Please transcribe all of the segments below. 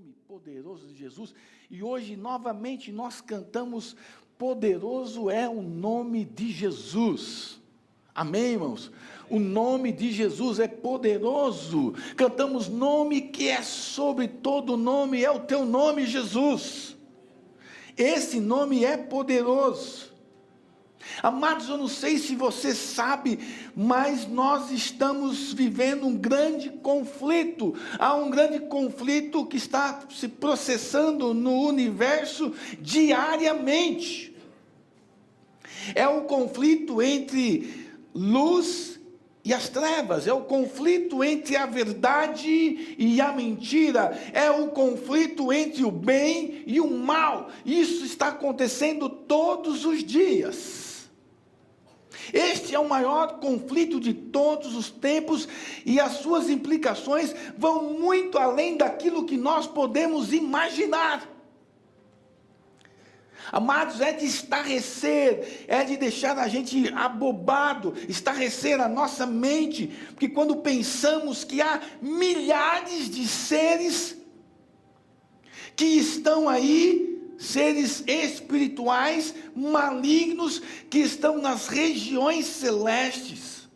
nome poderoso de Jesus. E hoje, novamente, nós cantamos: poderoso é o nome de Jesus. Amém, irmãos? O nome de Jesus é poderoso. Cantamos: nome que é sobre todo nome, é o teu nome, Jesus. Esse nome é poderoso. Amados, eu não sei se você sabe, mas nós estamos vivendo um grande conflito. Há um grande conflito que está se processando no universo diariamente. É o conflito entre luz e as trevas, é o conflito entre a verdade e a mentira, é o conflito entre o bem e o mal. Isso está acontecendo todos os dias. Este é o maior conflito de todos os tempos, e as suas implicações vão muito além daquilo que nós podemos imaginar. Amados, é de estarrecer, é de deixar a gente abobado, estarrecer a nossa mente, porque quando pensamos que há milhares de seres que estão aí, seres espirituais malignos, que estão nas regiões celestes.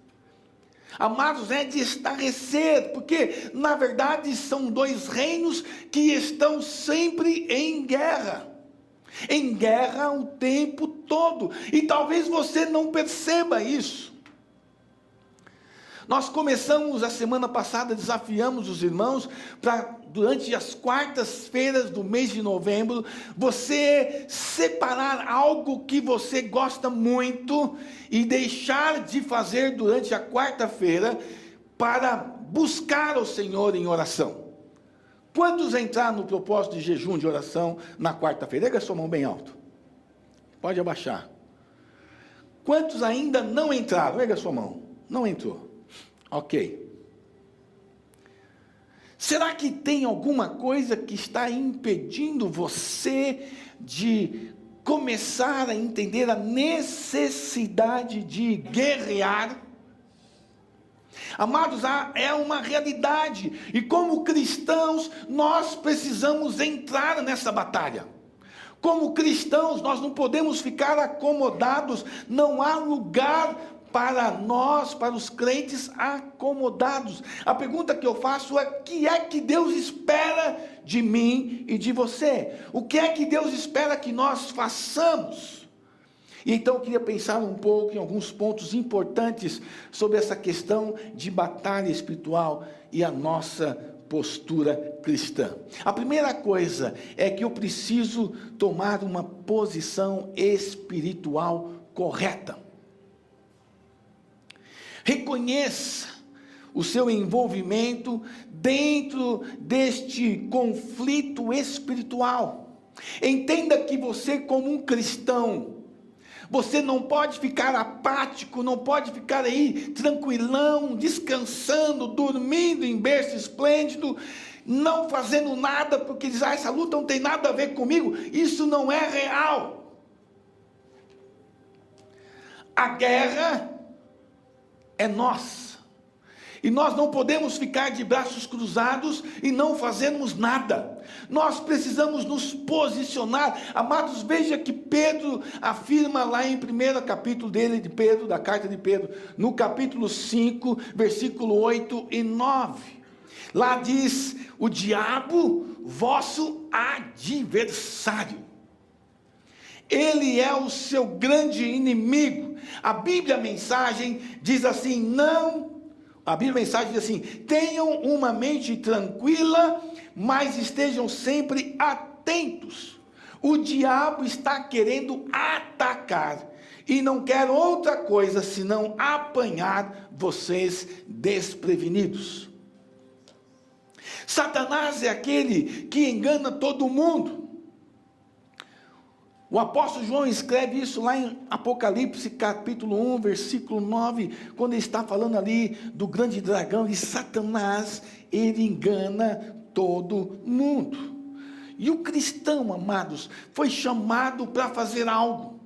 Amados, é de estarrecer, porque na verdade são dois reinos que estão sempre em guerra o tempo todo, e talvez você não perceba isso. Nós começamos a semana passada, desafiamos os irmãos para, durante as quartas-feiras do mês de novembro, você separar algo que você gosta muito e deixar de fazer durante a quarta-feira para buscar o Senhor em oração. Quantos entraram no propósito de jejum, de oração na quarta-feira? Erga sua mão bem alto. Pode abaixar. Quantos ainda não entraram? Erga sua mão. Não entrou. Ok. Será que tem alguma coisa que está impedindo você de começar a entender a necessidade de guerrear? Amados, é uma realidade, e como cristãos, nós precisamos entrar nessa batalha. Como cristãos, nós não podemos ficar acomodados, não há lugar para nós, para os crentes acomodados. A pergunta que eu faço é: o que é que Deus espera de mim e de você? O que é que Deus espera que nós façamos? E então eu queria pensar um pouco em alguns pontos importantes sobre essa questão de batalha espiritual e a nossa postura cristã. A primeira coisa é que eu preciso tomar uma posição espiritual correta. Reconheça o seu envolvimento dentro deste conflito espiritual. Entenda que você, como um cristão, você não pode ficar apático, não pode ficar aí tranquilão, descansando, dormindo em berço esplêndido, não fazendo nada, porque diz: essa luta não tem nada a ver comigo. Isso não é real. A guerra é nossa, e nós não podemos ficar de braços cruzados e não fazermos nada. Nós precisamos nos posicionar. Amados, veja que Pedro afirma lá em primeiro capítulo dele, de Pedro, da carta de Pedro, no capítulo 5, versículo 8 e 9. Lá diz: o diabo, vosso adversário, ele é o seu grande inimigo. A Bíblia Mensagem diz assim: tenham uma mente tranquila, mas estejam sempre atentos. O diabo está querendo atacar, e não quer outra coisa senão apanhar vocês desprevenidos. Satanás é aquele que engana todo mundo. O apóstolo João escreve isso lá em Apocalipse capítulo 1, versículo 9, quando ele está falando ali do grande dragão, e Satanás, ele engana todo mundo. E o cristão, amados, foi chamado para fazer algo.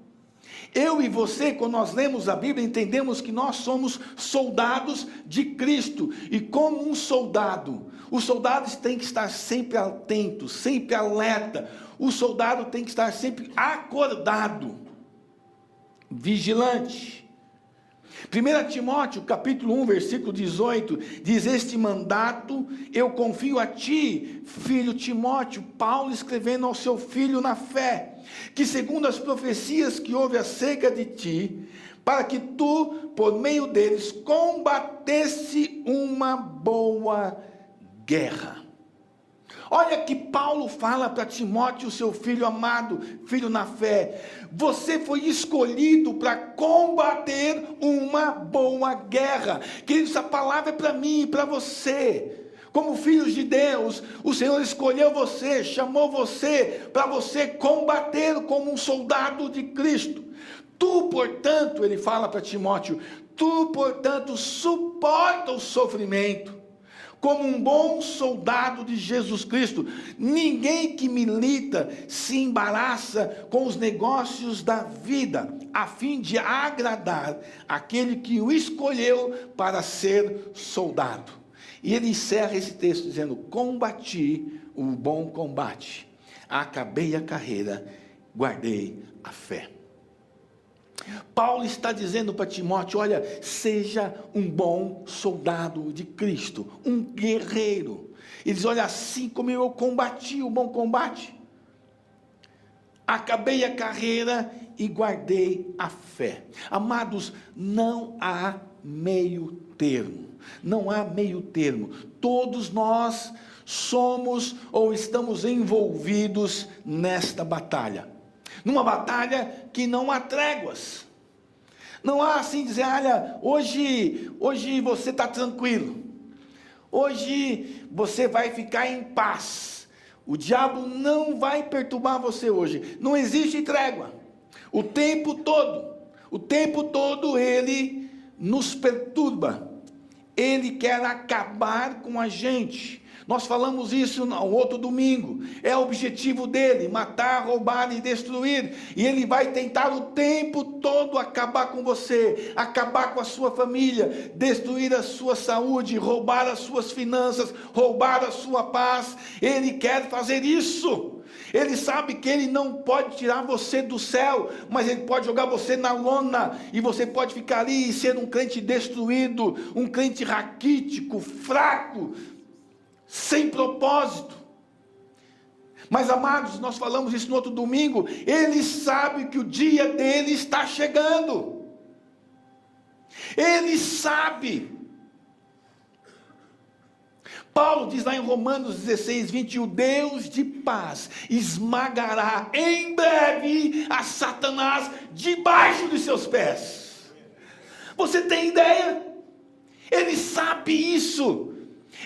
Eu e você, quando nós lemos a Bíblia, entendemos que nós somos soldados de Cristo. E como um soldado, os soldados têm que estar sempre atentos, sempre alerta. O soldado tem que estar sempre acordado, vigilante. 1 Timóteo, capítulo 1, versículo 18, diz: este mandato eu confio a ti, filho Timóteo, Paulo escrevendo ao seu filho na fé, que segundo as profecias que houve acerca de ti, para que tu, por meio deles, combatesse uma boa guerra. Olha que Paulo fala para Timóteo, seu filho amado, filho na fé: você foi escolhido para combater uma boa guerra. Queridos, essa palavra é para mim e para você. Como filhos de Deus, o Senhor escolheu você, chamou você, para você combater como um soldado de Cristo. Tu, portanto, ele fala para Timóteo, tu, portanto, suporta o sofrimento, como um bom soldado de Jesus Cristo. Ninguém que milita se embaraça com os negócios da vida, a fim de agradar aquele que o escolheu para ser soldado. E ele encerra esse texto dizendo: combati o bom combate, acabei a carreira, guardei a fé. Paulo está dizendo para Timóteo: olha, seja um bom soldado de Cristo, um guerreiro. Ele diz: olha, assim como eu combati o bom combate, acabei a carreira e guardei a fé. Amados, não há meio termo, não há meio termo. Todos nós somos ou estamos envolvidos nesta batalha. Numa batalha que não há tréguas. Não há assim dizer: olha, hoje você está tranquilo. Hoje você vai ficar em paz. O diabo não vai perturbar você hoje. Não existe trégua. O tempo todo ele nos perturba. Ele quer acabar com a gente. Nós falamos isso no outro domingo. É o objetivo dele: matar, roubar e destruir. E ele vai tentar o tempo todo acabar com você, acabar com a sua família, destruir a sua saúde, roubar as suas finanças, roubar a sua paz. Ele quer fazer isso. Ele sabe que ele não pode tirar você do céu, mas ele pode jogar você na lona, e você pode ficar ali e ser um crente destruído, um crente raquítico, fraco, sem propósito. Mas, amados, nós falamos isso no outro domingo, ele sabe que o dia dele está chegando. Ele sabe. Paulo diz lá em Romanos 16, 20, o Deus de paz esmagará em breve a Satanás debaixo de seus pés. Você tem ideia? Ele sabe isso.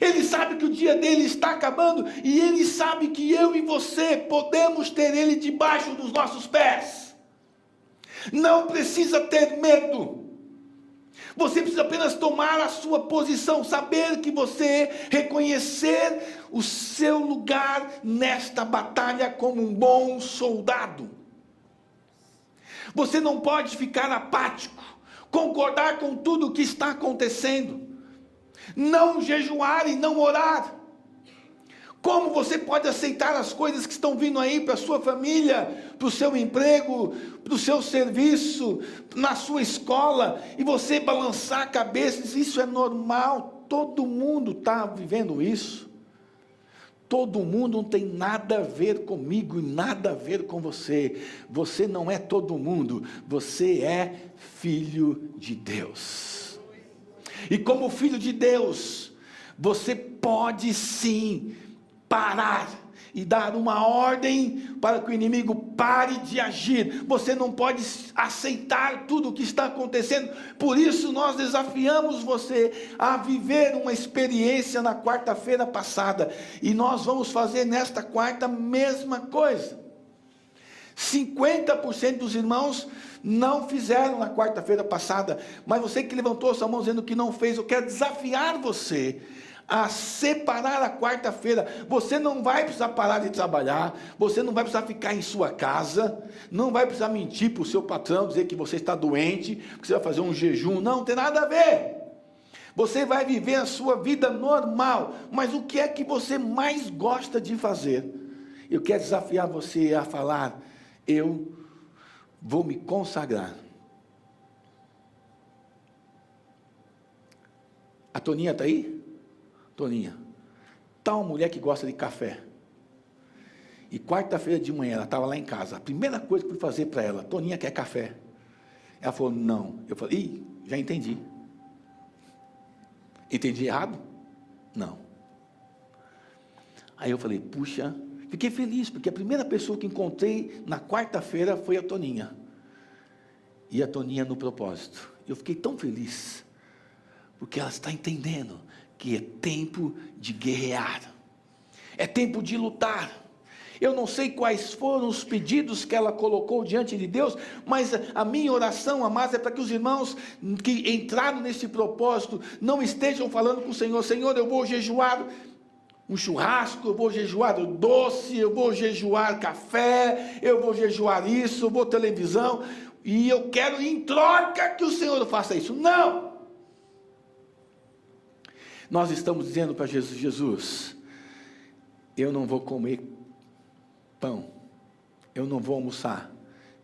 Ele sabe que o dia dele está acabando, e ele sabe que eu e você podemos ter ele debaixo dos nossos pés. Não precisa ter medo. Você precisa apenas tomar a sua posição, saber que você, reconhecer o seu lugar nesta batalha como um bom soldado. Você não pode ficar apático, concordar com tudo o que está acontecendo, não jejuar e não orar. Como você pode aceitar as coisas que estão vindo aí para a sua família, para o seu emprego, para o seu serviço, na sua escola, e você balançar a cabeça e dizer: isso é normal, todo mundo está vivendo isso. Todo mundo não tem nada a ver comigo e nada a ver com você. Você não é todo mundo, você é filho de Deus. E como filho de Deus, você pode sim parar e dar uma ordem para que o inimigo pare de agir. Você não pode aceitar tudo o que está acontecendo. Por isso nós desafiamos você a viver uma experiência na quarta-feira passada, e nós vamos fazer nesta quarta a mesma coisa. 50% dos irmãos não fizeram na quarta-feira passada, mas você que levantou sua mão dizendo que não fez, eu quero desafiar você a separar a quarta-feira. Você não vai precisar parar de trabalhar, você não vai precisar ficar em sua casa, não vai precisar mentir para o seu patrão, dizer que você está doente, que você vai fazer um jejum, não tem nada a ver. Você vai viver a sua vida normal, mas o que é que você mais gosta de fazer? Eu quero desafiar você a falar: eu vou me consagrar. A Toninha está aí? Toninha, tá uma mulher que gosta de café. E quarta-feira de manhã ela estava lá em casa. A primeira coisa que eu fui fazer para ela: Toninha quer café. Ela falou: não. Eu falei: ih, já entendi. Entendi errado? Não. Aí eu falei: puxa, fiquei feliz, porque a primeira pessoa que encontrei na quarta-feira foi a Toninha. E a Toninha no propósito. Eu fiquei tão feliz, porque ela está entendendo que é tempo de guerrear, é tempo de lutar. Eu não sei quais foram os pedidos que ela colocou diante de Deus, mas a minha oração, amados, é para que os irmãos que entraram nesse propósito não estejam falando com o Senhor: Senhor, eu vou jejuar um churrasco, eu vou jejuar o doce, eu vou jejuar café, eu vou jejuar isso, eu vou televisão, e eu quero em troca que o Senhor faça isso. Não! Nós estamos dizendo para Jesus: Jesus, eu não vou comer pão, eu não vou almoçar,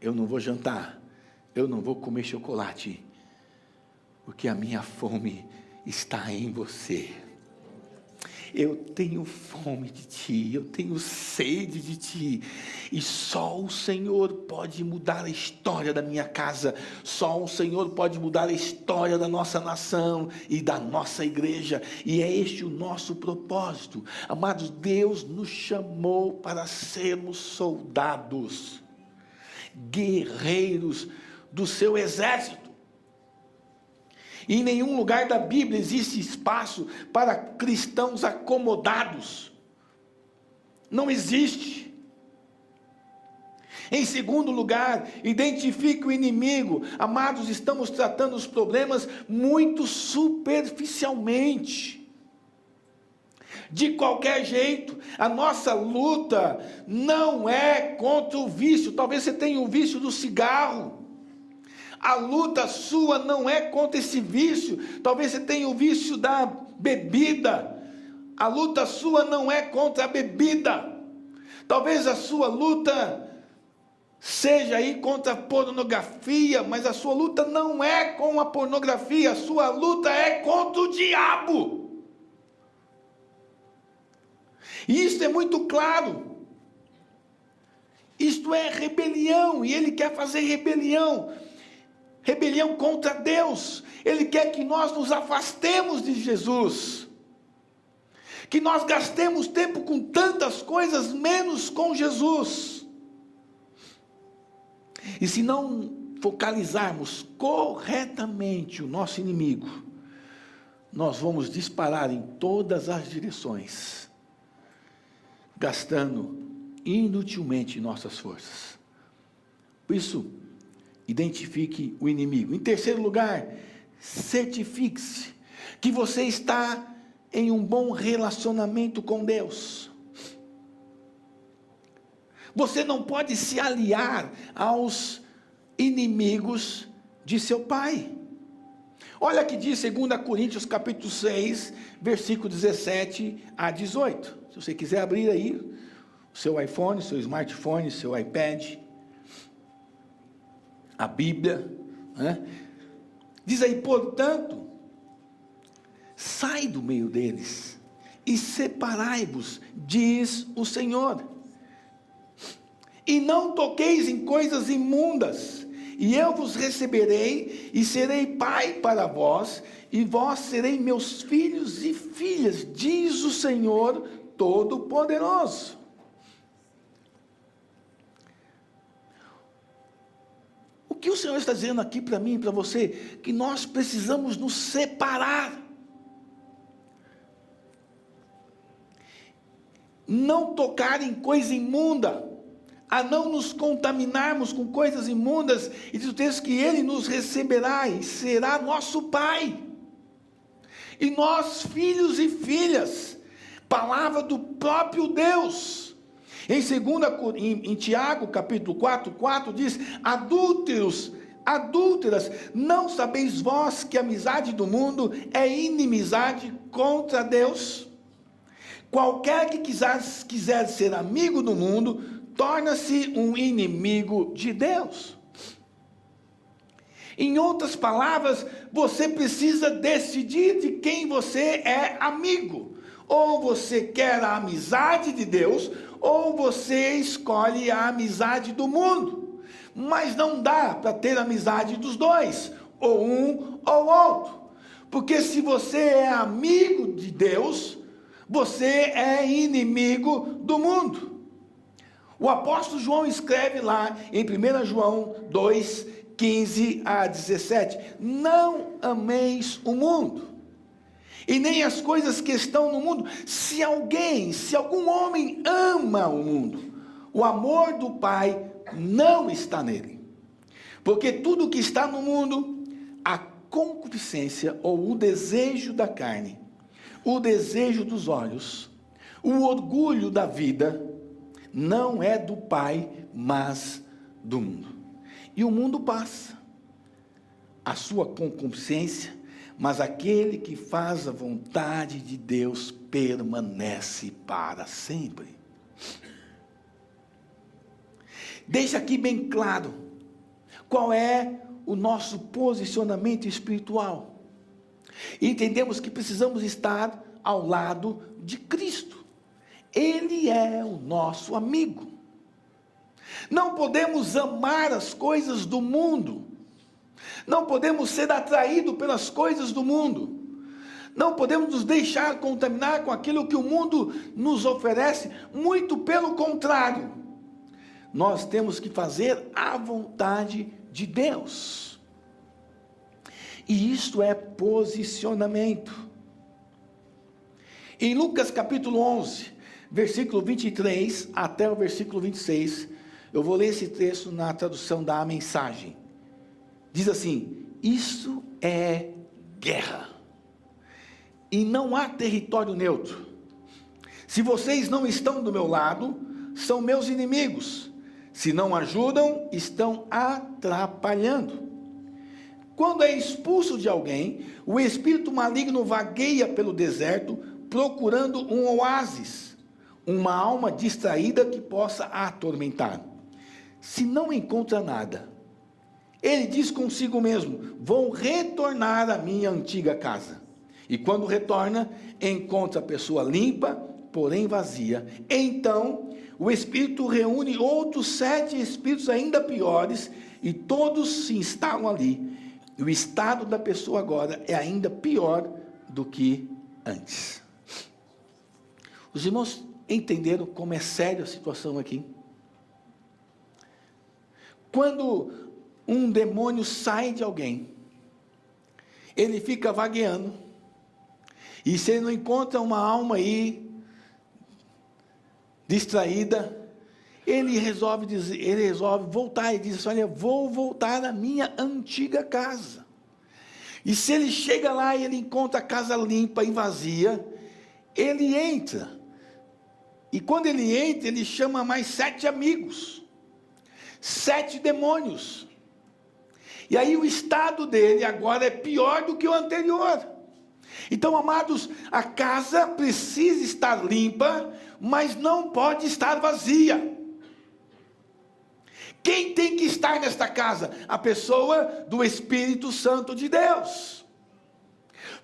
eu não vou jantar, eu não vou comer chocolate, porque a minha fome está em você. Eu tenho fome de ti, eu tenho sede de ti, e só o Senhor pode mudar a história da minha casa, só o Senhor pode mudar a história da nossa nação e da nossa igreja, e é este o nosso propósito. Amados, Deus nos chamou para sermos soldados, guerreiros do seu exército. E em nenhum lugar da Bíblia existe espaço para cristãos acomodados. Não existe. Em segundo lugar, identifique o inimigo. Amados, estamos tratando os problemas muito superficialmente. De qualquer jeito, a nossa luta não é contra o vício. Talvez você tenha o vício do cigarro. A luta sua não é contra esse vício. Talvez você tenha o vício da bebida. A luta sua não é contra a bebida. Talvez a sua luta seja aí contra a pornografia, mas a sua luta não é com a pornografia, a sua luta é contra o diabo. E isso é muito claro. Isto é rebelião, e ele quer fazer rebelião contra Deus. Ele quer que nós nos afastemos de Jesus, que nós gastemos tempo com tantas coisas, menos com Jesus. E se não focalizarmos corretamente o nosso inimigo, nós vamos disparar em todas as direções, gastando inutilmente nossas forças. Por isso, identifique o inimigo. Em terceiro lugar, certifique-se que você está em um bom relacionamento com Deus. Você não pode se aliar aos inimigos de seu pai. Olha que diz 2 Coríntios capítulo 6, versículo 17 a 18. Se você quiser abrir aí o seu iPhone, seu smartphone, seu iPad, a Bíblia, né? Diz aí: portanto, sai do meio deles e separai-vos, diz o Senhor, e não toqueis em coisas imundas, e eu vos receberei e serei pai para vós, e vós serei meus filhos e filhas, diz o Senhor Todo-Poderoso. O que o Senhor está dizendo aqui para mim e para você? Que nós precisamos nos separar. Não tocar em coisa imunda, a não nos contaminarmos com coisas imundas, e diz o texto que Ele nos receberá e será nosso Pai. E nós, filhos e filhas, palavra do próprio Deus. Em Tiago, capítulo 4 diz: adúlteras, não sabeis vós que a amizade do mundo é inimizade contra Deus? Qualquer que quiser ser amigo do mundo, torna-se um inimigo de Deus. Em outras palavras, você precisa decidir de quem você é amigo. Ou você quer a amizade de Deus, ou você escolhe a amizade do mundo. Mas não dá para ter amizade dos dois, ou um ou outro. Porque se você é amigo de Deus, você é inimigo do mundo. O apóstolo João escreve lá em 1 João 2, 15 a 17: não ameis o mundo, e nem as coisas que estão no mundo. Se algum homem ama o mundo, o amor do Pai não está nele. Porque tudo que está no mundo, a concupiscência ou o desejo da carne, o desejo dos olhos, o orgulho da vida, não é do Pai, mas do mundo. E o mundo passa, a sua concupiscência, mas aquele que faz a vontade de Deus permanece para sempre. Deixa aqui bem claro qual é o nosso posicionamento espiritual. Entendemos que precisamos estar ao lado de Cristo. Ele é o nosso amigo. Não podemos amar as coisas do mundo. Não podemos ser atraídos pelas coisas do mundo. Não podemos nos deixar contaminar com aquilo que o mundo nos oferece. Muito pelo contrário. Nós temos que fazer a vontade de Deus. E isto é posicionamento. Em Lucas capítulo 11, versículo 23 até o versículo 26, eu vou ler esse texto na tradução da Mensagem. Diz assim: isso é guerra, e não há território neutro. Se vocês não estão do meu lado, são meus inimigos. Se não ajudam, estão atrapalhando. Quando é expulso de alguém, o espírito maligno vagueia pelo deserto, procurando um oásis, uma alma distraída que possa atormentar. Se não encontra nada, ele diz consigo mesmo: vou retornar à minha antiga casa. E quando retorna, encontra a pessoa limpa, porém vazia. Então, o espírito reúne outros 7 espíritos ainda piores, e todos se instalam ali. E o estado da pessoa agora é ainda pior do que antes. Os irmãos entenderam como é séria a situação aqui? Quando um demônio sai de alguém, ele fica vagueando, e se ele não encontra uma alma aí distraída, ele resolve voltar, e diz assim: olha, vou voltar à minha antiga casa. E se ele chega lá e ele encontra a casa limpa e vazia, ele entra, e quando ele entra, ele chama mais 7 amigos, 7 demônios, e aí o estado dele agora é pior do que o anterior. Então, amados, a casa precisa estar limpa, mas não pode estar vazia. Quem tem que estar nesta casa? A pessoa do Espírito Santo de Deus.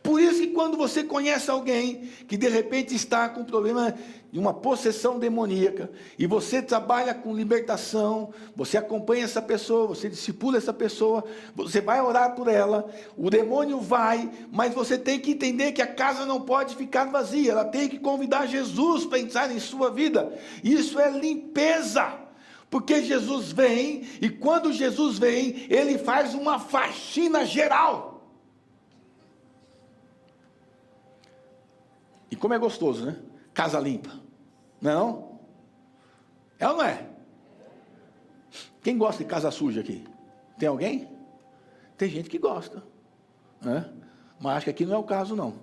Por isso que quando você conhece alguém que de repente está com problema de uma possessão demoníaca, e você trabalha com libertação, você acompanha essa pessoa, você discipula essa pessoa, você vai orar por ela, o demônio vai, mas você tem que entender que a casa não pode ficar vazia, ela tem que convidar Jesus para entrar em sua vida. Isso é limpeza. Porque Jesus vem, e quando Jesus vem, ele faz uma faxina geral. E como é gostoso, né? Casa limpa. Não? É ou não é? Quem gosta de casa suja aqui? Tem alguém? Tem gente que gosta, né? Mas acho que aqui não é o caso, não.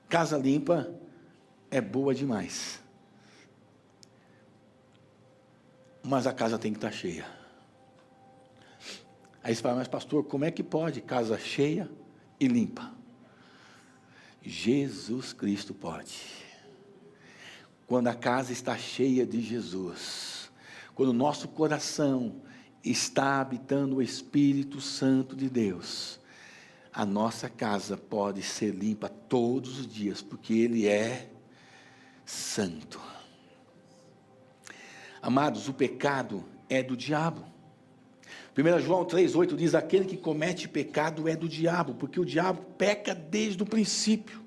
Casa limpa é boa demais. Mas a casa tem que estar cheia. Aí você fala, mas pastor, como é que pode casa cheia e limpa? Jesus Cristo pode. Quando a casa está cheia de Jesus, quando o nosso coração está habitando o Espírito Santo de Deus, a nossa casa pode ser limpa todos os dias, porque Ele é santo. Amados, o pecado é do diabo. 1 João 3,8 diz, aquele que comete pecado é do diabo, porque o diabo peca desde o princípio.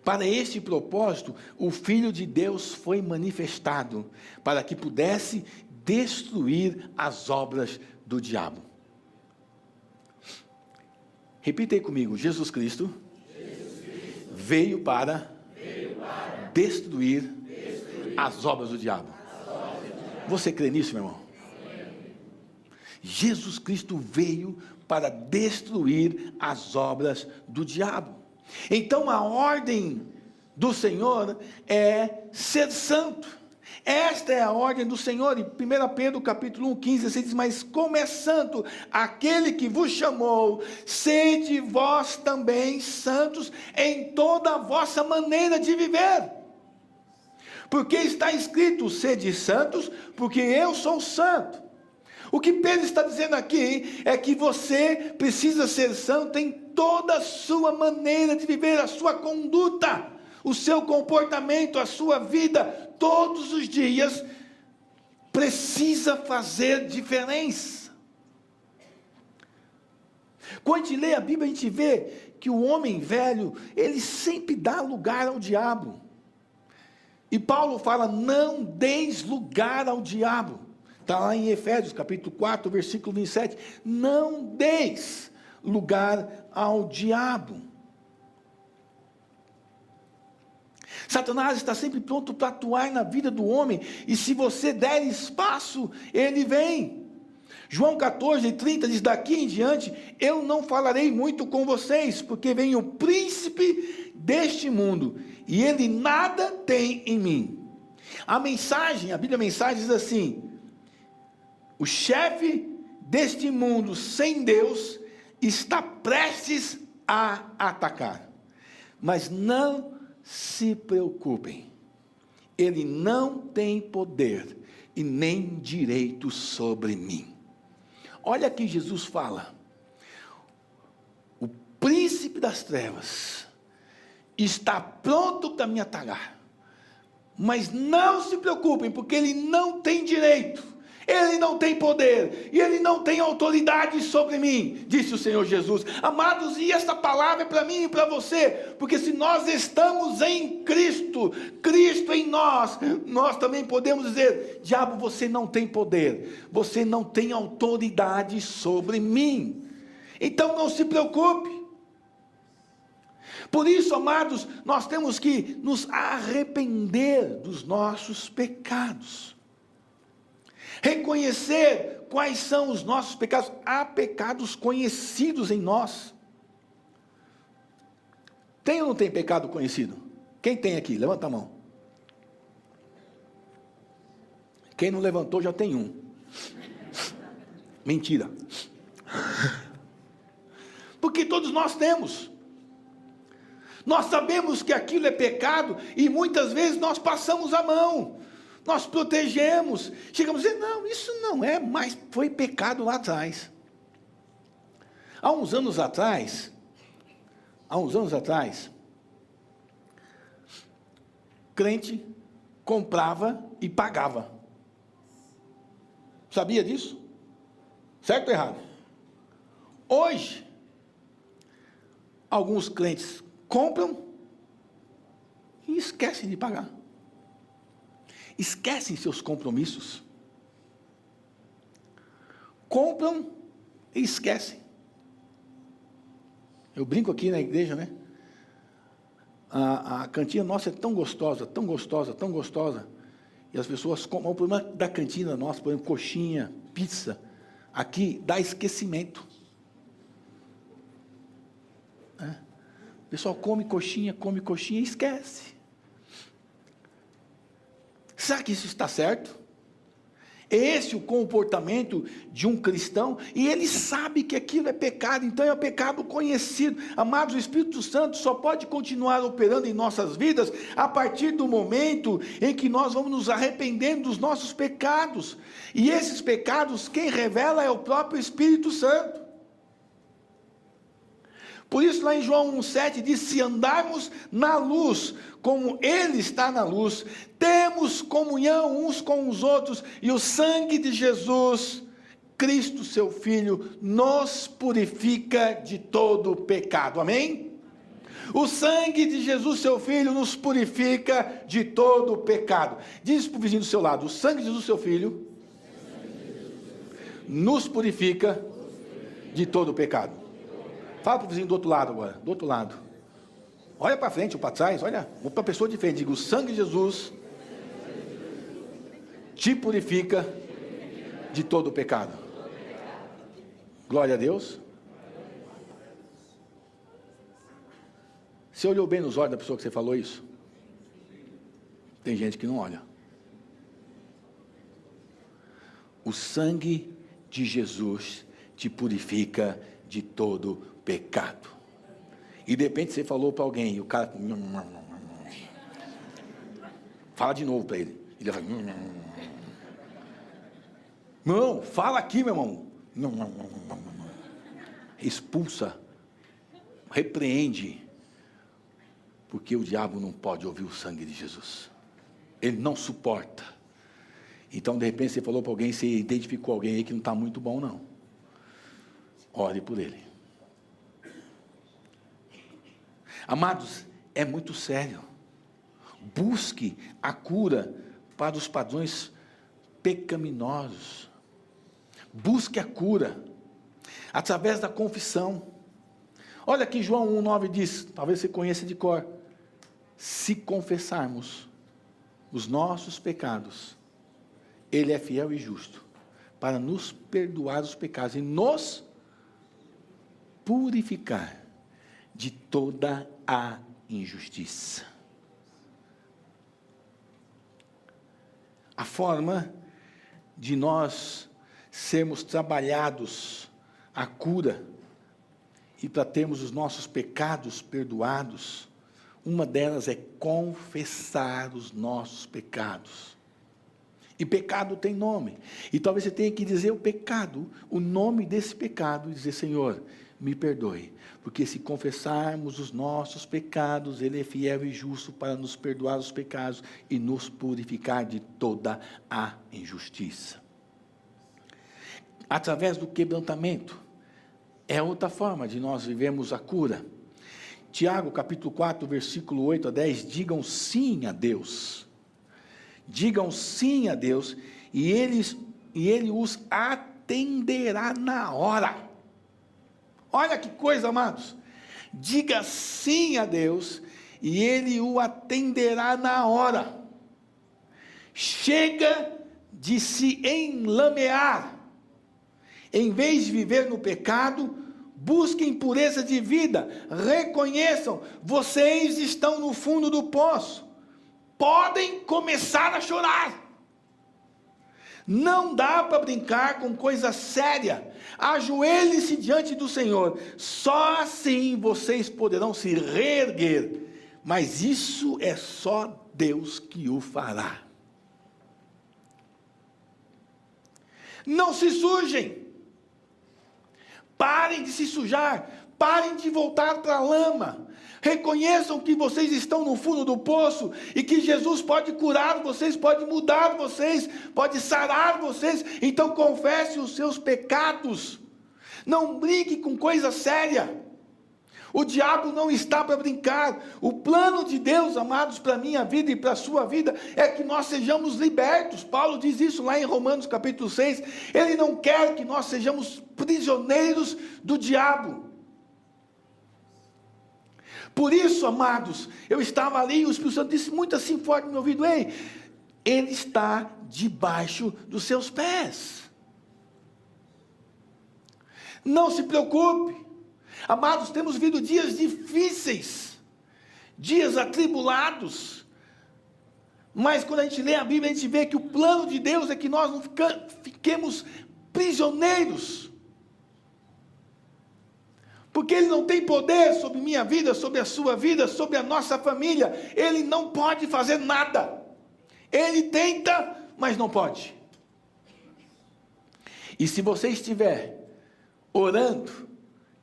Para este propósito, o Filho de Deus foi manifestado, para que pudesse destruir as obras do diabo. Repita aí comigo, Jesus Cristo, veio para destruir as obras do diabo. Você crê nisso, meu irmão? Jesus Cristo veio para destruir as obras do diabo. Então a ordem do Senhor é ser santo. Esta é a ordem do Senhor. Em 1 Pedro capítulo 1, 15, 16 diz, mas como é santo aquele que vos chamou, sede vós também santos em toda a vossa maneira de viver. Porque está escrito, sede santos, porque eu sou santo. O que Pedro está dizendo aqui é que você precisa ser santo em toda a sua maneira de viver, a sua conduta, o seu comportamento, a sua vida, todos os dias, precisa fazer diferença. Quando a gente lê a Bíblia, a gente vê que o homem velho, ele sempre dá lugar ao diabo. E Paulo fala, não deis lugar ao diabo. Está lá em Efésios, capítulo 4, versículo 27. Não deis lugar ao diabo. Satanás está sempre pronto para atuar na vida do homem. E se você der espaço, ele vem. João 14, 30 diz, daqui em diante, eu não falarei muito com vocês, porque vem o príncipe deste mundo, e ele nada tem em mim. A Bíblia Mensagem diz assim, o chefe deste mundo sem Deus está prestes a atacar. Mas não se preocupem. Ele não tem poder e nem direito sobre mim. Olha que Jesus fala. O príncipe das trevas está pronto para me atacar. Mas não se preocupem, porque ele não tem direito. Ele não tem poder, e ele não tem autoridade sobre mim, disse o Senhor Jesus. Amados, e esta palavra é para mim e para você, porque se nós estamos em Cristo, Cristo em nós, nós também podemos dizer, diabo, você não tem poder, você não tem autoridade sobre mim, então não se preocupe. Por isso, amados, nós temos que nos arrepender dos nossos pecados. Reconhecer quais são os nossos pecados. Há pecados conhecidos em nós. Tem ou não tem pecado conhecido? Quem tem aqui? Levanta a mão. Quem não levantou já tem um. Mentira. Porque todos nós temos. Nós sabemos que aquilo é pecado e muitas vezes nós passamos a mão. Nós protegemos, chegamos a dizer, não, isso não é, mas foi pecado lá atrás. Há uns anos atrás, crente comprava e pagava. Sabia disso? Certo ou errado? Hoje, alguns crentes compram e esquecem de pagar. Esquecem seus compromissos. Compram e esquecem. Eu brinco aqui na igreja, né? A cantina nossa é tão gostosa, tão gostosa, tão gostosa. E as pessoas compram. O problema da cantina nossa, por exemplo, coxinha, pizza, aqui dá esquecimento. A pessoal come coxinha e esquece. Será que isso está certo? É esse o comportamento de um cristão? E ele sabe que aquilo é pecado, então é um pecado conhecido. Amados, o Espírito Santo só pode continuar operando em nossas vidas a partir do momento em que nós vamos nos arrependendo dos nossos pecados. E esses pecados, quem revela é o próprio Espírito Santo. Por isso lá em João 1,7 diz, se andarmos na luz, como Ele está na luz, temos comunhão uns com os outros, e o sangue de Jesus, Cristo seu Filho, nos purifica de todo pecado, amém? O sangue de Jesus seu Filho nos purifica de todo pecado. Diz para o vizinho do seu lado, o sangue de Jesus seu Filho nos purifica de todo pecado. Fala para o vizinho do outro lado agora, do outro lado. Olha para frente ou para trás, olha para a pessoa de frente. Diga, o sangue de Jesus te purifica de todo o pecado. Glória a Deus. Você olhou bem nos olhos da pessoa que você falou isso? Tem gente que não olha. O sangue de Jesus te purifica de todo pecado. E de repente você falou para alguém, e o cara fala de novo para ele. Ele vai, não, fala aqui, meu irmão. Expulsa, repreende, porque o diabo não pode ouvir o sangue de Jesus. Ele não suporta. Então, de repente, você falou para alguém, você identificou alguém aí que não está muito bom, não. Ore por ele. Amados, é muito sério. Busque a cura para os padrões pecaminosos. Busque a cura através da confissão. Olha aqui João 1,9 diz, talvez você conheça de cor, se confessarmos os nossos pecados, Ele é fiel e justo para nos perdoar os pecados e nos purificar de toda a injustiça. A forma de nós sermos trabalhados a cura e para termos os nossos pecados perdoados, uma delas é confessar os nossos pecados. E pecado tem nome. E talvez você tenha que dizer o pecado, o nome desse pecado, e dizer, Senhor, me perdoe, porque se confessarmos os nossos pecados, Ele é fiel e justo para nos perdoar os pecados e nos purificar de toda a injustiça. Através do quebrantamento, é outra forma de nós vivermos a cura. Tiago, capítulo 4, versículo 8 a 10, digam sim a Deus. Digam sim a Deus, e Ele os atenderá na hora. Olha que coisa, amados. Diga sim a Deus, e Ele o atenderá na hora. Chega de se enlamear. Em vez de viver no pecado, busquem pureza de vida. Reconheçam, vocês estão no fundo do poço. Podem começar a chorar. Não dá para brincar com coisa séria. Ajoelhe-se diante do Senhor. Só assim vocês poderão se reerguer. Mas isso é só Deus que o fará. Não se sujem. Parem de se sujar. Parem de voltar para a lama. Reconheçam que vocês estão no fundo do poço e que Jesus pode curar vocês, pode mudar vocês, pode sarar vocês. Então confesse os seus pecados. Não brinque com coisa séria. O diabo não está para brincar. O plano de Deus, amados, para a minha vida e para a sua vida, é que nós sejamos libertos. Paulo diz isso lá em Romanos capítulo 6. Ele não quer que nós sejamos prisioneiros do diabo. Por isso, amados, eu estava ali e o Espírito Santo disse muito assim forte no meu ouvido, ei, Ele está debaixo dos seus pés. Não se preocupe, Amados, temos vivido dias difíceis, dias atribulados, mas quando a gente lê a Bíblia, a gente vê que o plano de Deus é que nós não fiquemos prisioneiros, porque Ele não tem poder sobre minha vida, sobre a sua vida, sobre a nossa família. Ele não pode fazer nada. Ele tenta, mas não pode. E se você estiver orando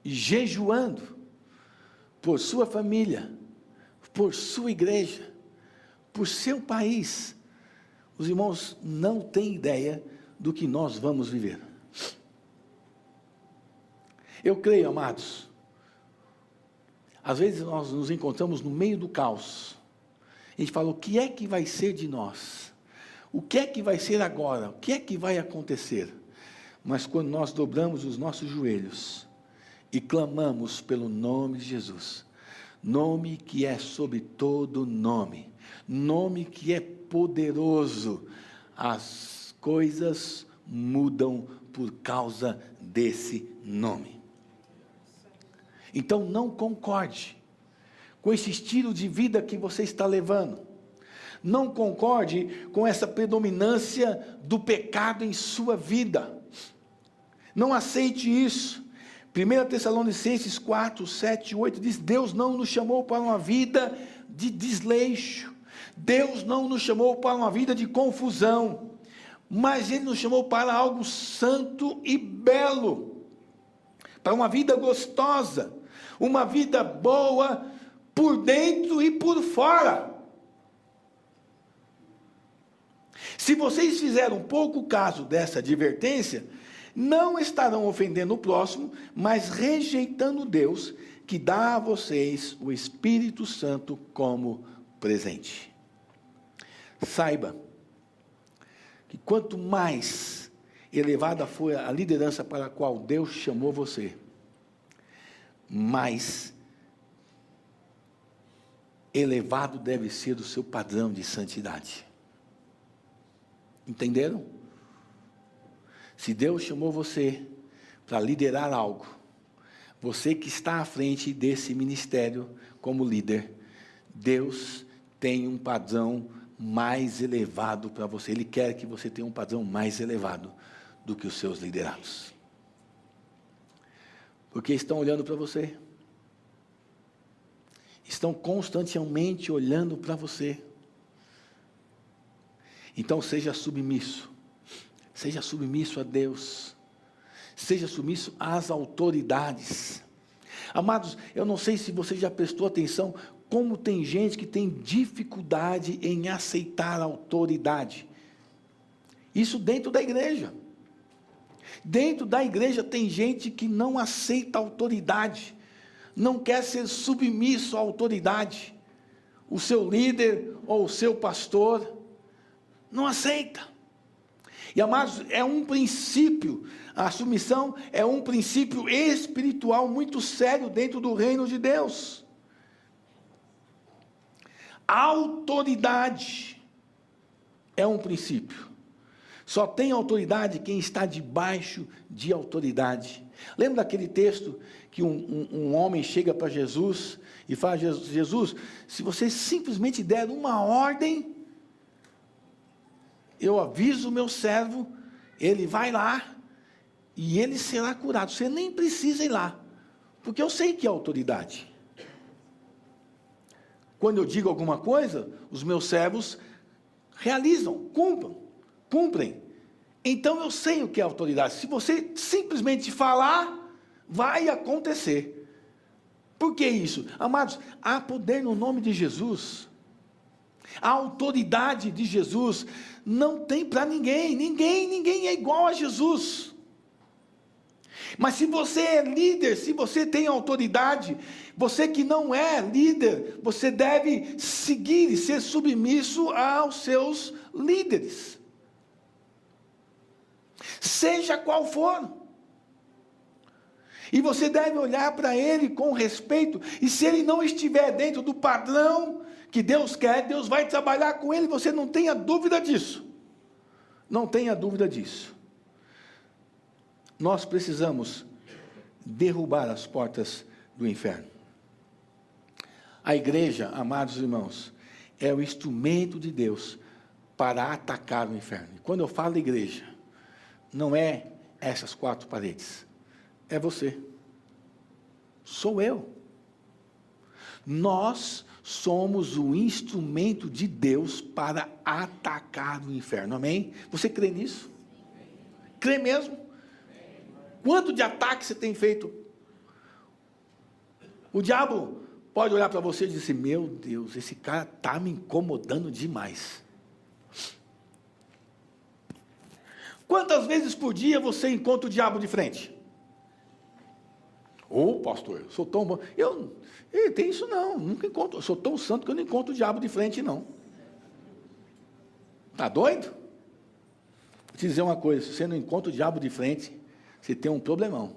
e jejuando por sua família, por sua igreja, por seu país, os irmãos não têm ideia do que nós vamos viver. Eu creio, amados, às vezes nós nos encontramos no meio do caos. A gente fala, o que é que vai ser de nós? O que é que vai ser agora? O que é que vai acontecer? Mas quando nós dobramos os nossos joelhos e clamamos pelo nome de Jesus, nome que é sobre todo nome, nome que é poderoso, as coisas mudam por causa desse nome. Então não concorde com esse estilo de vida que você está levando. Não concorde com essa predominância do pecado em sua vida. Não aceite isso. 1 Tessalonicenses 4, 7 e 8 diz, Deus não nos chamou para uma vida de desleixo. Deus não nos chamou para uma vida de confusão. Mas Ele nos chamou para algo santo e belo. Para uma vida gostosa. Uma vida boa por dentro e por fora. Se vocês fizerem um pouco caso dessa advertência, não estarão ofendendo o próximo, mas rejeitando Deus, que dá a vocês o Espírito Santo como presente. Saiba que quanto mais elevada for a liderança para a qual Deus chamou você, mais elevado deve ser o seu padrão de santidade. Entenderam? Se Deus chamou você para liderar algo, você que está à frente desse ministério como líder, Deus tem um padrão mais elevado para você. Ele quer que você tenha um padrão mais elevado do que os seus liderados. Porque estão olhando para você. Estão constantemente olhando para você. Então seja submisso. Seja submisso a Deus. Seja submisso às autoridades. Amados, eu não sei se você já prestou atenção como tem gente que tem dificuldade em aceitar a autoridade. Isso dentro da igreja. Dentro da igreja tem gente que não aceita a autoridade, não quer ser submisso à autoridade. O seu líder ou o seu pastor não aceita. E amados, é um princípio, a submissão é um princípio espiritual muito sério dentro do reino de Deus. A autoridade é um princípio. Só tem autoridade quem está debaixo de autoridade. Lembra daquele texto que um homem chega para Jesus e fala, Jesus, se você simplesmente der uma ordem, eu aviso o meu servo, ele vai lá e ele será curado. Você nem precisa ir lá, porque eu sei que é autoridade. Quando eu digo alguma coisa, os meus servos realizam, cumprem. Então eu sei o que é autoridade. Se você simplesmente falar, vai acontecer. Por que isso? Amados, há poder no nome de Jesus. A autoridade de Jesus não tem para ninguém. Ninguém é igual a Jesus. Mas se você é líder, se você tem autoridade, você que não é líder, você deve seguir e ser submisso aos seus líderes. Seja qual for. E você deve olhar para ele com respeito, e se ele não estiver dentro do padrão que Deus quer, Deus vai trabalhar com ele, você não tenha dúvida disso. Não tenha dúvida disso. Nós precisamos derrubar as portas do inferno. A igreja, amados irmãos, é o instrumento de Deus para atacar o inferno. E quando eu falo igreja, não é essas 4 paredes, é você, sou eu. Nós somos o instrumento de Deus para atacar o inferno, amém? Você crê nisso? Crê mesmo? Quanto de ataque você tem feito? O diabo pode olhar para você e dizer, meu Deus, esse cara está me incomodando demais. Quantas vezes por dia você encontra o diabo de frente? Pastor, eu sou tão bom. Tem isso não, nunca encontro. Eu sou tão santo que eu não encontro o diabo de frente, não. Está doido? Vou te dizer uma coisa, se você não encontra o diabo de frente, você tem um problemão.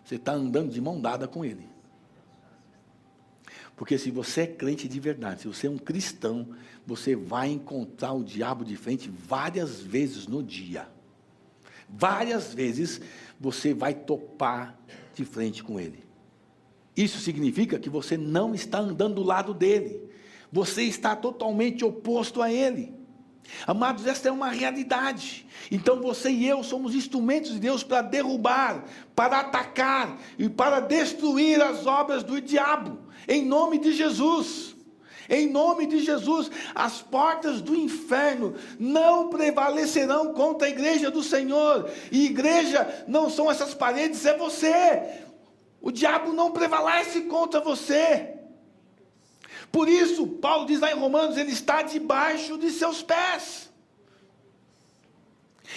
Você está andando de mão dada com ele. Porque se você é crente de verdade, se você é um cristão, você vai encontrar o diabo de frente várias vezes no dia. Várias vezes você vai topar de frente com ele. Isso significa que você não está andando do lado dele. Você está totalmente oposto a ele. Amados, esta é uma realidade. Então você e eu somos instrumentos de Deus para derrubar, para atacar e para destruir as obras do diabo. Em nome de Jesus. Em nome de Jesus, as portas do inferno não prevalecerão contra a igreja do Senhor. E igreja não são essas paredes, é você. O diabo não prevalece contra você. Por isso, Paulo diz lá em Romanos, ele está debaixo de seus pés.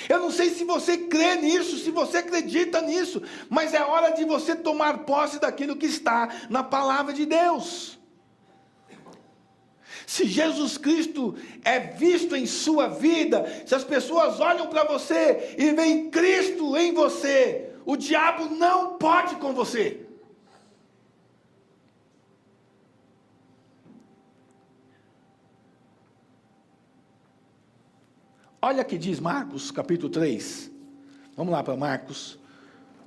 Eu não sei se você crê nisso, se você acredita nisso, mas é hora de você tomar posse daquilo que está na palavra de Deus. Se Jesus Cristo é visto em sua vida, se as pessoas olham para você e veem Cristo em você, o diabo não pode com você. Olha que diz Marcos, capítulo 3. Vamos lá para Marcos,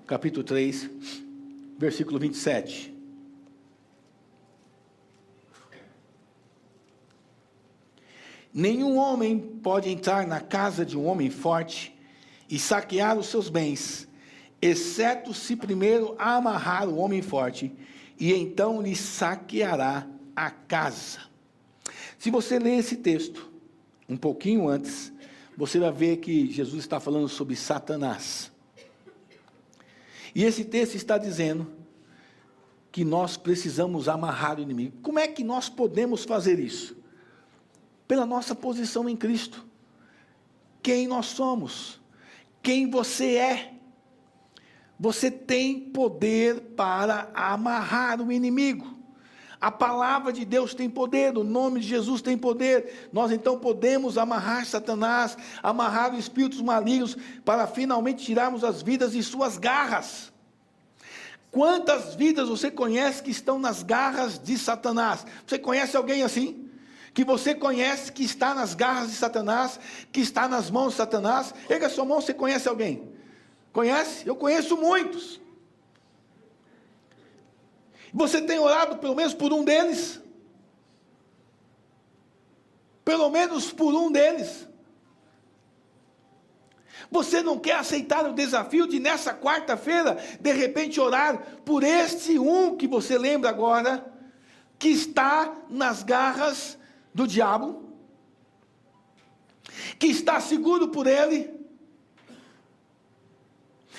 capítulo 3, versículo 27. Nenhum homem pode entrar na casa de um homem forte e saquear os seus bens, exceto se primeiro amarrar o homem forte, e então lhe saqueará a casa. Se você ler esse texto um pouquinho antes, você vai ver que Jesus está falando sobre Satanás. E esse texto está dizendo que nós precisamos amarrar o inimigo. Como é que nós podemos fazer isso? Pela nossa posição em Cristo. Quem nós somos? Quem você é? Você tem poder para amarrar o inimigo. A palavra de Deus tem poder, o nome de Jesus tem poder. Nós então podemos amarrar Satanás, amarrar os espíritos malignos, para finalmente tirarmos as vidas de suas garras. Quantas vidas você conhece que estão nas garras de Satanás? Você conhece alguém assim? Que você conhece que está nas garras de Satanás, que está nas mãos de Satanás? Erga a sua mão, você conhece alguém? Conhece? Eu conheço muitos. Você tem orado pelo menos por um deles? Pelo menos por um deles. Você não quer aceitar o desafio de nessa quarta-feira, de repente orar por este um que você lembra agora, que está nas garras do diabo, que está seguro por ele?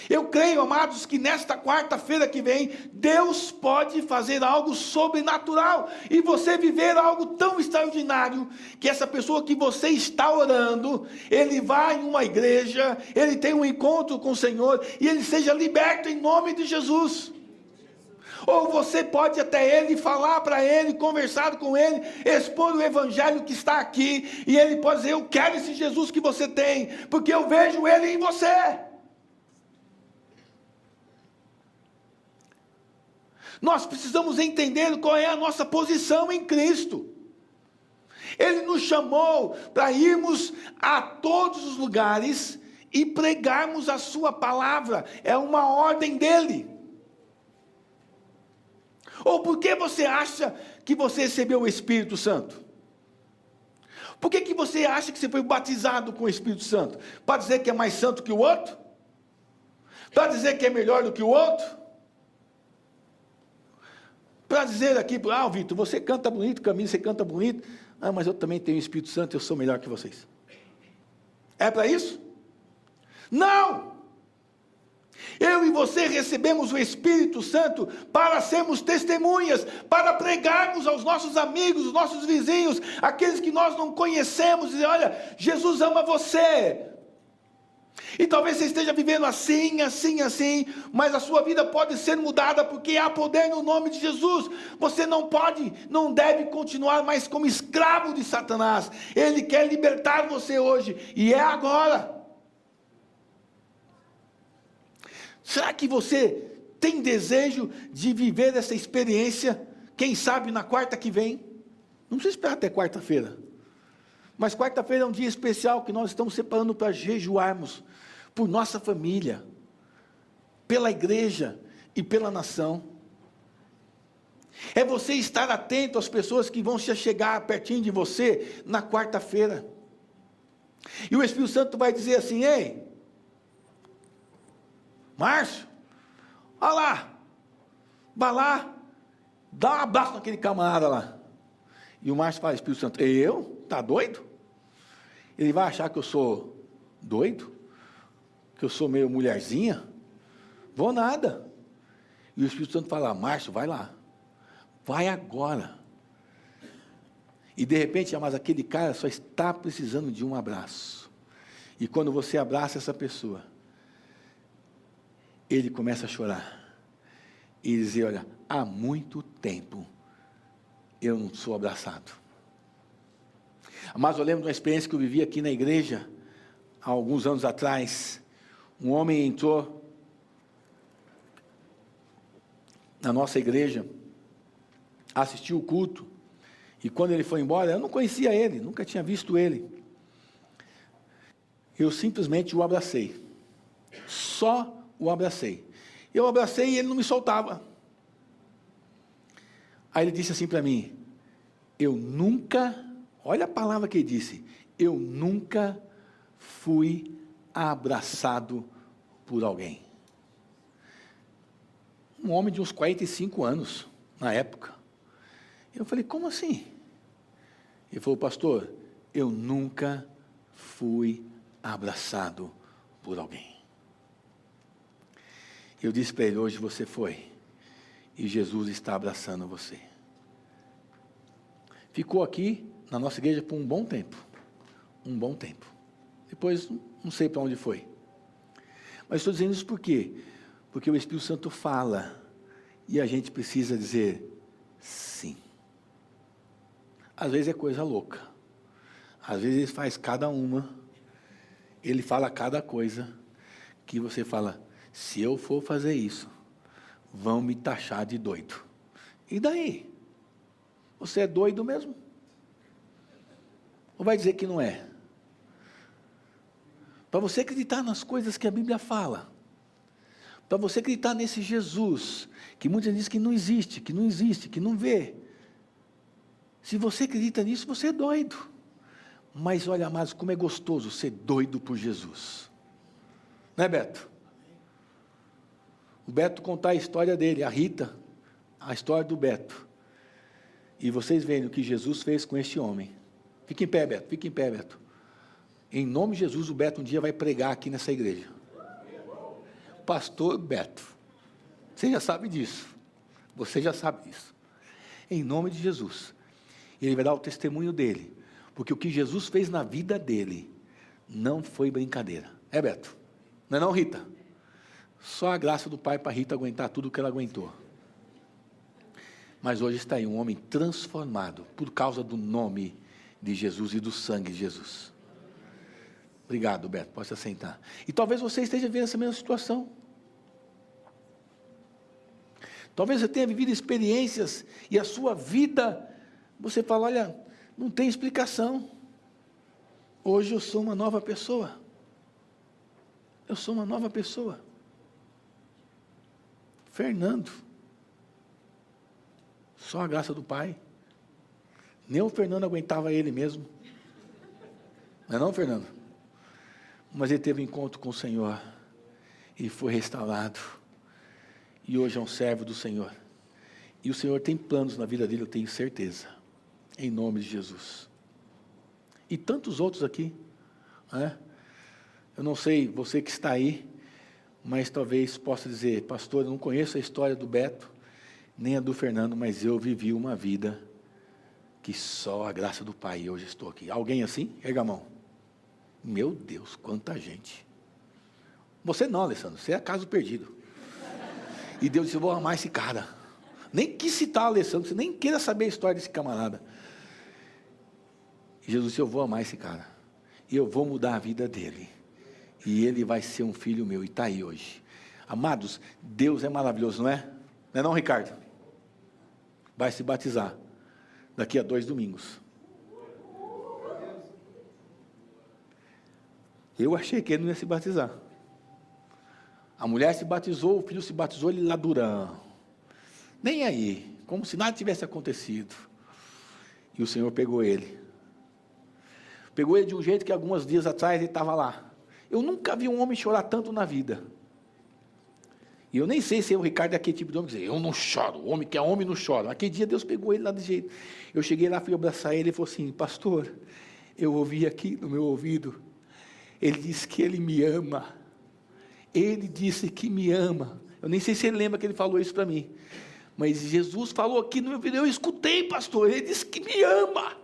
Eu creio, amados, que nesta quarta-feira que vem, Deus pode fazer algo sobrenatural, e você viver algo tão extraordinário, que essa pessoa que você está orando, ele vá em uma igreja, ele tem um encontro com o Senhor, e ele seja liberto em nome de Jesus. Ou você pode até ele, falar para ele, conversar com ele, expor o evangelho que está aqui, e ele pode dizer, eu quero esse Jesus que você tem, porque eu vejo ele em você. Nós precisamos entender qual é a nossa posição em Cristo. Ele nos chamou para irmos a todos os lugares e pregarmos a sua palavra, é uma ordem dele. Ou por que você acha que você recebeu o Espírito Santo? Por que você acha que você foi batizado com o Espírito Santo? Para dizer que é mais santo que o outro? Para dizer que é melhor do que o outro? Para dizer aqui, Vitor, você canta bonito, Camilo, você canta bonito. Mas eu também tenho o Espírito Santo, eu sou melhor que vocês. É para isso? Não! Eu e você recebemos o Espírito Santo para sermos testemunhas, para pregarmos aos nossos amigos, aos nossos vizinhos, aqueles que nós não conhecemos, dizer, olha, Jesus ama você. E talvez você esteja vivendo assim, mas a sua vida pode ser mudada, porque há poder no nome de Jesus. Você não deve continuar mais como escravo de Satanás. Ele quer libertar você hoje, e é agora. Será que você tem desejo de viver essa experiência, quem sabe na quarta que vem? Não precisa esperar até quarta-feira. Mas quarta-feira é um dia especial que nós estamos separando para jejuarmos por nossa família, pela igreja e pela nação. É você estar atento às pessoas que vão se chegar pertinho de você na quarta-feira. E o Espírito Santo vai dizer assim, ei, Márcio, olha lá, vai lá, dá um abraço naquele camarada lá. E o Márcio fala, Espírito Santo, eu? Tá doido? Ele vai achar que eu sou doido? Que eu sou meio mulherzinha? Vou nada. E o Espírito Santo fala, Márcio, vai lá, vai agora. E de repente, mas aquele cara só está precisando de um abraço. E quando você abraça essa pessoa, ele começa a chorar e dizer, olha, há muito tempo eu não sou abraçado. Mas eu lembro de uma experiência que eu vivi aqui na igreja, há alguns anos atrás. Um homem entrou na nossa igreja, assistiu o culto, e quando ele foi embora, eu não conhecia ele, nunca tinha visto ele. Eu simplesmente o abracei, só o abracei. Eu abracei e ele não me soltava. Aí ele disse assim para mim, eu nunca, olha a palavra que ele disse, eu nunca fui abraçado por alguém. Um homem de uns 45 anos, na época. Eu falei, como assim? Ele falou, pastor, eu nunca fui abraçado por alguém. Eu disse para ele, hoje você foi, e Jesus está abraçando você. Ficou aqui, na nossa igreja, por um bom tempo. Depois, não sei para onde foi. Mas estou dizendo isso por quê? Porque o Espírito Santo fala, e a gente precisa dizer sim. Às vezes é coisa louca. Às vezes ele faz cada uma, ele fala cada coisa, que você fala, se eu for fazer isso, vão me taxar de doido. E daí? Você é doido mesmo? Ou vai dizer que não é? Para você acreditar nas coisas que a Bíblia fala, para você acreditar nesse Jesus, que muitos dizem que não existe, que não vê. Se você acredita nisso, você é doido. Mas olha, amados, como é gostoso ser doido por Jesus. Não é, Beto? O Beto contar a história dele, a Rita, a história do Beto. E vocês veem o que Jesus fez com este homem. Fique em pé, Beto, fique em pé, Beto. Em nome de Jesus, o Beto um dia vai pregar aqui nessa igreja. Pastor Beto, você já sabe disso. Você já sabe disso. Em nome de Jesus. Ele vai dar o testemunho dele. Porque o que Jesus fez na vida dele não foi brincadeira. É, Beto? Não é não, Rita? Só a graça do Pai para Rita aguentar tudo o que ela aguentou. Mas hoje está aí um homem transformado por causa do nome de Jesus e do sangue de Jesus. Obrigado, Beto, pode se assentar. E talvez você esteja vivendo essa mesma situação. Talvez você tenha vivido experiências e a sua vida, você fala, olha, não tem explicação. Hoje eu sou uma nova pessoa. Eu sou uma nova pessoa. Fernando. Só a graça do Pai. Nem o Fernando aguentava ele mesmo. Não é não, Fernando? Mas ele teve um encontro com o Senhor. E foi restaurado. E hoje é um servo do Senhor. E o Senhor tem planos na vida dele, eu tenho certeza. Em nome de Jesus. E tantos outros aqui. Né? Eu não sei, você que está aí, mas talvez possa dizer, pastor, eu não conheço a história do Beto, nem a do Fernando, mas eu vivi uma vida que só a graça do Pai, hoje estou aqui. Alguém assim? Erga a mão. Meu Deus, quanta gente. Você não, Alessandro, você é caso perdido. E Deus disse, eu vou amar esse cara. Nem quis citar Alessandro, você nem queira saber a história desse camarada. E Jesus disse, eu vou amar esse cara. E eu vou mudar a vida dele. E ele vai ser um filho meu, e está aí hoje. Amados, Deus é maravilhoso, não é? Não é não, Ricardo? Vai se batizar daqui a 2 domingos. Eu achei que ele não ia se batizar. A mulher se batizou, o filho se batizou, ele lá durão. Nem aí, como se nada tivesse acontecido. E o Senhor pegou ele. Pegou ele de um jeito que alguns dias atrás ele estava lá. Eu nunca vi um homem chorar tanto na vida. E eu nem sei se o Ricardo é aquele tipo de homem que diz, eu não choro, o homem que é homem não chora. Aquele dia Deus pegou ele lá de jeito. Eu cheguei lá, fui abraçar ele e falou assim, pastor, eu ouvi aqui no meu ouvido, ele disse que ele me ama. Ele disse que me ama. Eu nem sei se ele lembra que ele falou isso para mim. Mas Jesus falou aqui no meu ouvido, eu escutei, pastor, ele disse que me ama.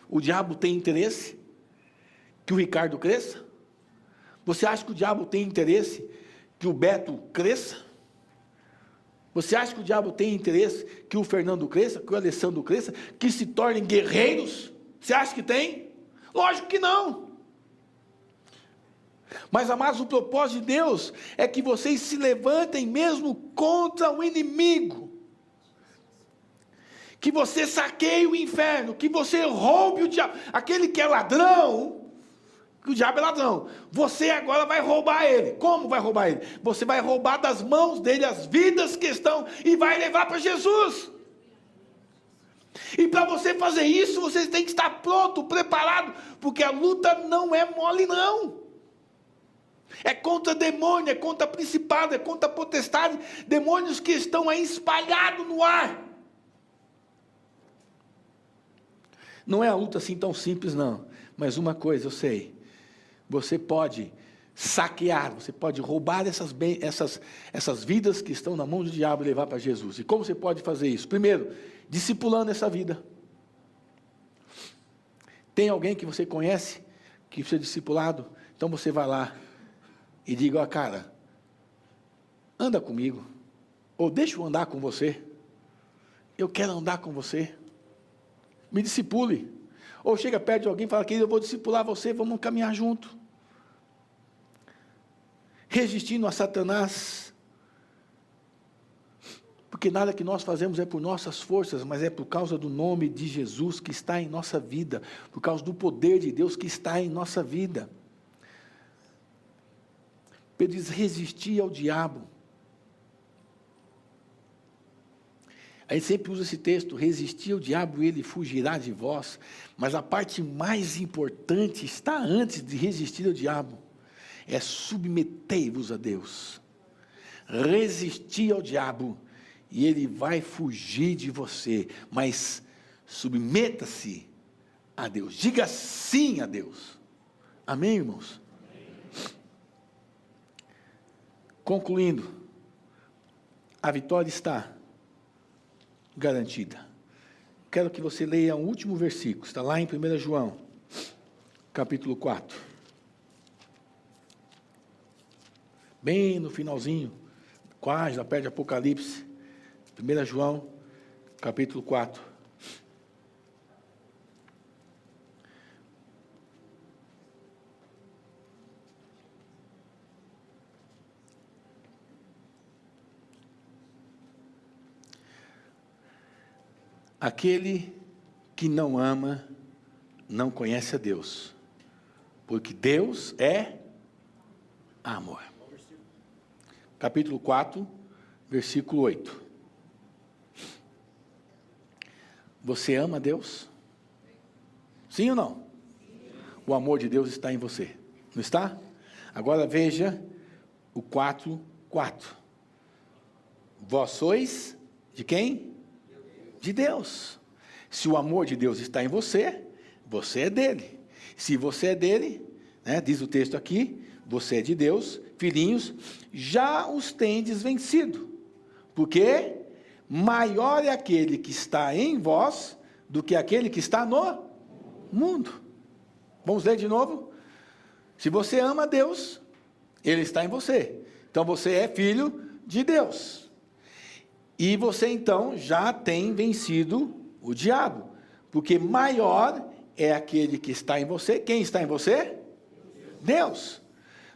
O diabo tem interesse que o Ricardo cresça? Você acha que o diabo tem interesse que o Beto cresça? Você acha que o diabo tem interesse que o Fernando cresça, que o Alessandro cresça, que se tornem guerreiros? Você acha que tem? Lógico que não. Mas, amados, o propósito de Deus é que vocês se levantem mesmo contra o inimigo. Que você saqueie o inferno, que você roube o diabo. Aquele que é ladrão, que o diabo é ladrão, você agora vai roubar ele. Como vai roubar ele? Você vai roubar das mãos dele as vidas que estão e vai levar para Jesus. E para você fazer isso, você tem que estar pronto, preparado, porque a luta não é mole não. É contra demônio, é contra principado, é contra potestade, demônios que estão aí espalhados no ar. Não é a luta assim tão simples não, mas uma coisa eu sei, você pode saquear, você pode roubar essas vidas que estão na mão do diabo e levar para Jesus. E como você pode fazer isso? Primeiro, discipulando essa vida. Tem alguém que você conhece, que precisa de discipulado? Então você vai lá e diga, ó cara, anda comigo, ou deixa eu andar com você, eu quero andar com você. Me discipule. Ou chega perto de alguém e fala, querido, eu vou discipular você, vamos caminhar junto. Resistindo a Satanás. Porque nada que nós fazemos é por nossas forças, mas é por causa do nome de Jesus que está em nossa vida. Por causa do poder de Deus que está em nossa vida. Pedro diz, resistir ao diabo. A gente sempre usa esse texto, resistir ao diabo e ele fugirá de vós, mas a parte mais importante está antes de resistir ao diabo, é submetei-vos a Deus, resistir ao diabo e ele vai fugir de você, mas submeta-se a Deus, diga sim a Deus, amém, irmãos? Amém. Concluindo, a vitória está garantida. Quero que você leia o último versículo, está lá em 1 João, capítulo 4. Bem no finalzinho, quase lá perto de Apocalipse, 1 João, capítulo 4. Aquele que não ama, não conhece a Deus, porque Deus é amor. capítulo 4, versículo 8. Você ama Deus? Sim ou não? O amor de Deus está em você, não está? Agora veja o 4:4. Vós sois de quem? De Deus. Se o amor de Deus está em você, você é dele. Se você é dele, né, diz o texto aqui, você é de Deus, filhinhos, já os tendes vencido. Porque maior é aquele que está em vós do que aquele que está no mundo. Vamos ler de novo? Se você ama Deus, Ele está em você. Então você é filho de Deus. E você então já tem vencido o diabo. Porque maior é aquele que está em você. Quem está em você? Deus.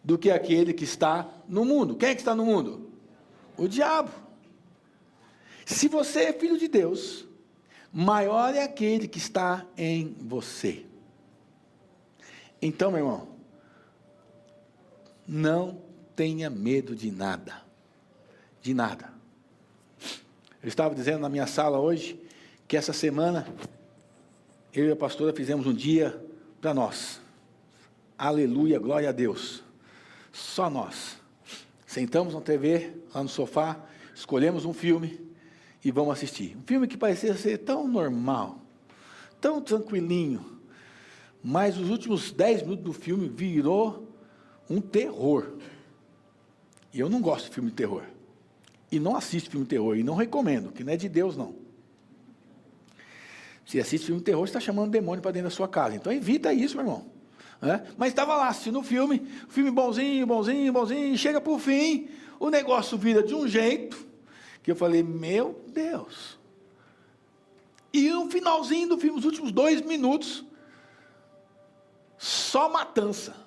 Do que aquele que está no mundo. Quem é que está no mundo? O diabo. Se você é filho de Deus, maior é aquele que está em você. Então, meu irmão, não tenha medo de nada. De nada. Eu estava dizendo na minha sala hoje, que essa semana, eu e a pastora fizemos um dia para nós. Aleluia, glória a Deus. Só nós. Sentamos na TV, lá no sofá, escolhemos um filme e vamos assistir. Um filme que parecia ser tão normal, tão tranquilinho, mas os últimos 10 minutos do filme virou um terror. E eu não gosto de filme de terror. E não assisto filme de terror, e não recomendo, que não é de Deus, não. Se assiste filme de terror, você está chamando o demônio para dentro da sua casa. Então evita isso, meu irmão. Mas estava lá assistindo o filme bonzinho, bonzinho, bonzinho, e chega para o fim, o negócio vira de um jeito, que eu falei, meu Deus. E no finalzinho do filme, os últimos 2 minutos, só matança.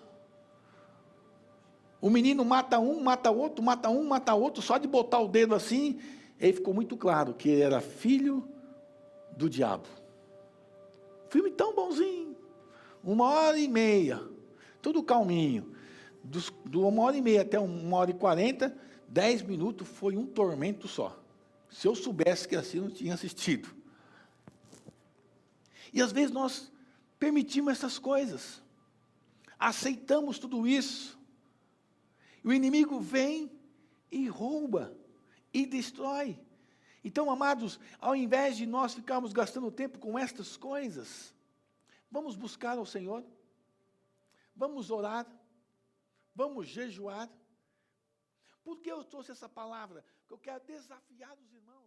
O menino mata um, mata outro, mata um, mata outro, só de botar o dedo assim, aí ficou muito claro que ele era filho do diabo. Filme tão bonzinho. 1h30, tudo calminho. De 1h30 até 1h40, 10 minutos foi um tormento só. Se eu soubesse que assim, eu não tinha assistido. E às vezes nós permitimos essas coisas. Aceitamos tudo isso. O inimigo vem e rouba e destrói. Então, amados, ao invés de nós ficarmos gastando tempo com estas coisas, vamos buscar ao Senhor, vamos orar, vamos jejuar. Por que eu trouxe essa palavra? Porque eu quero desafiar os irmãos.